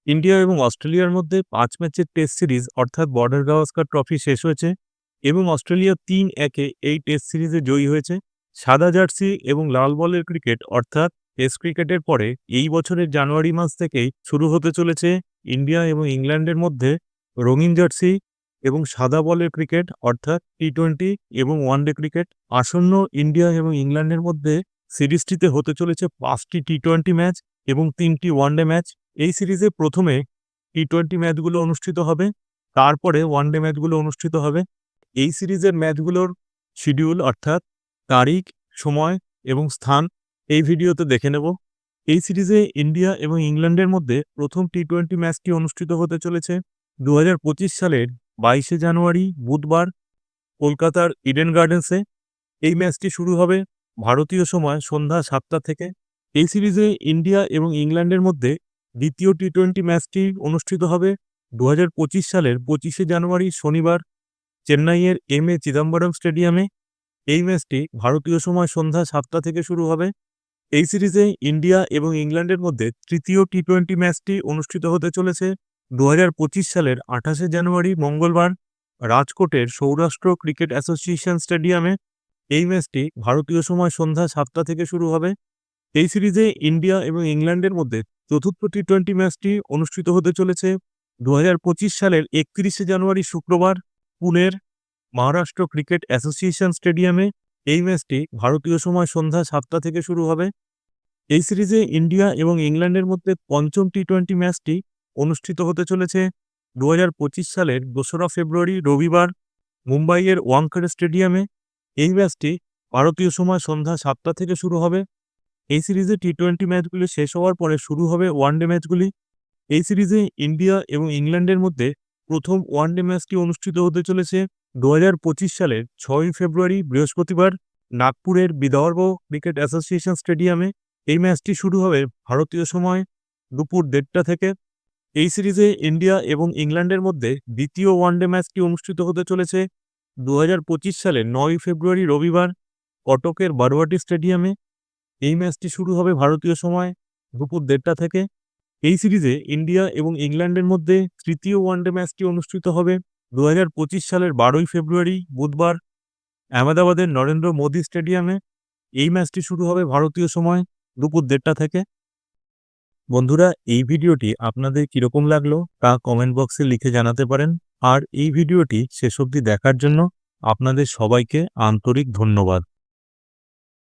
India এবং অস্ট্রেলিয়ার মধ্যে ৫ ম্যাচের টেস্ট সিরিজ অর্থাৎ বর্ডার গাভাস্কার ট্রফি শেষ হয়েছে এবং অস্ট্রেলিয়া ৩-১ এই টেস্ট সিরিজে জয়ী হয়েছে। সাদা জার্সি এবং লাল বলের ক্রিকেট অর্থাৎ টেস্ট ক্রিকেটের পরে এই বছরের জানুয়ারি মাস থেকেই শুরু হতে চলেছে ইন্ডিয়া এবং ইংল্যান্ডের মধ্যে রঙিন জার্সি এবং সাদা বলের ক্রিকেট অর্থাৎ টি-টোয়েন্টি এবং ওয়ানডে ক্রিকেট। আসন্ন ইন্ডিয়া এবং ইংল্যান্ডের মধ্যে সিরিজটিতে হতে চলেছে ৫টি টি-টোয়েন্টি ম্যাচ এবং ৩টি ওয়ানডে ম্যাচ। এই সিরিজে প্রথমে টি-টোয়েন্টি ম্যাচগুলো অনুষ্ঠিত হবে, তারপরে ওয়ানডে ম্যাচগুলো অনুষ্ঠিত হবে। এই সিরিজের ম্যাচগুলোর শিডিউল অর্থাৎ তারিখ, সময় এবং স্থান এই ভিডিওতে দেখে নেব। এই সিরিজে ইন্ডিয়া এবং ইংল্যান্ডের মধ্যে প্রথম টি-টোয়েন্টি ম্যাচটি অনুষ্ঠিত হতে চলেছে ২০২৫ সালের ২২শে জানুয়ারি বুধবার কলকাতার ইডেন গার্ডেন্সে। এই ম্যাচটি শুরু হবে ভারতীয় সময় সন্ধ্যা ৭টা থেকে। এই সিরিজে ইন্ডিয়া এবং ইংল্যান্ডের মধ্যে দ্বিতীয় টি-টোয়েন্টি ম্যাচটি অনুষ্ঠিত হবে ২০২৫ সালের ২৫শে জানুয়ারি শনিবার চেন্নাইয়ের এম.এ. চিদম্বরম স্টেডিয়ামে। এই ম্যাচটি ভারতীয় সময় সন্ধ্যা ৭টা থেকে শুরু হবে। এই সিরিজে ইন্ডিয়া এবং ইংল্যান্ডের মধ্যে তৃতীয় টি-টোয়েন্টি ম্যাচটি অনুষ্ঠিত হতে চলেছে ২০২৫ সালের ২৮শে জানুয়ারি মঙ্গলবার রাজকোটের সৌরাষ্ট্র ক্রিকেট অ্যাসোসিয়েশন স্টেডিয়ামে। এই ম্যাচটি ভারতীয় সময় সন্ধ্যা ৭টা থেকে শুরু হবে। এই সিরিজে ইন্ডিয়া এবং ইংল্যান্ডের মধ্যে চতুর্থ টি-টোয়েন্টি ম্যাচটি অনুষ্ঠিত হতে চলেছে ২০২৫ সালের ৩১শে জানুয়ারি শুক্রবার পুনের মহারাষ্ট্র ক্রিকেট অ্যাসোসিয়েশন স্টেডিয়ামে। এই ম্যাচটি ভারতীয় সময় সন্ধ্যা ৭টা থেকে শুরু হবে। এই সিরিজে ইন্ডিয়া এবং ইংল্যান্ডের মধ্যে পঞ্চম টি-টোয়েন্টি ম্যাচটি অনুষ্ঠিত হতে চলেছে ২০২৫ সালের ২রা ফেব্রুয়ারি রবিবার মুম্বাইয়ের ওয়াংখেড়ে স্টেডিয়ামে। এই ম্যাচটি ভারতীয় সময় সন্ধ্যা ৭টা থেকে শুরু হবে। এই সিরিজে টি-টোয়েন্টি ম্যাচগুলি শেষ হওয়ার পরে শুরু হবে ওয়ানডে ম্যাচগুলি। এই সিরিজে ইন্ডিয়া এবং ইংল্যান্ডের মধ্যে প্রথম ওয়ানডে ম্যাচটি অনুষ্ঠিত হতে চলেছে ২০২৫ সালের ৬ই ফেব্রুয়ারি বৃহস্পতিবার নাগপুরের বিদর্ভ ক্রিকেট অ্যাসোসিয়েশন স্টেডিয়ামে। এই ম্যাচটি শুরু হবে ভারতীয় সময় দুপুর ১:৩০ থেকে। এই সিরিজে ইন্ডিয়া এবং ইংল্যান্ডের মধ্যে দ্বিতীয় ওয়ানডে ম্যাচটি অনুষ্ঠিত হতে চলেছে ২০২৫ সালের ৯ই ফেব্রুয়ারি রবিবার কটকের বারওয়াটি স্টেডিয়ামে। এই ম্যাচটি শুরু হবে ভারতীয় সময় দুপুর ১:৩০ থেকে। এই সিরিজে ইন্ডিয়া এবং ইংল্যান্ডের মধ্যে তৃতীয় ওয়ানডে ম্যাচটি অনুষ্ঠিত হবে ২০২৫ সালের ১২ই ফেব্রুয়ারি বুধবার আহমেদাবাদের নরেন্দ্র মোদী স্টেডিয়ামে। এই ম্যাচটি শুরু হবে ভারতীয় সময় দুপুর ১:৩০ থেকে। বন্ধুরা, এই ভিডিওটি আপনাদের কীরকম লাগলো তা কমেন্ট বক্সে লিখে জানাতে পারেন। আর এই ভিডিওটি শেষ অবধি দেখার জন্য আপনাদের সবাইকে আন্তরিক ধন্যবাদ।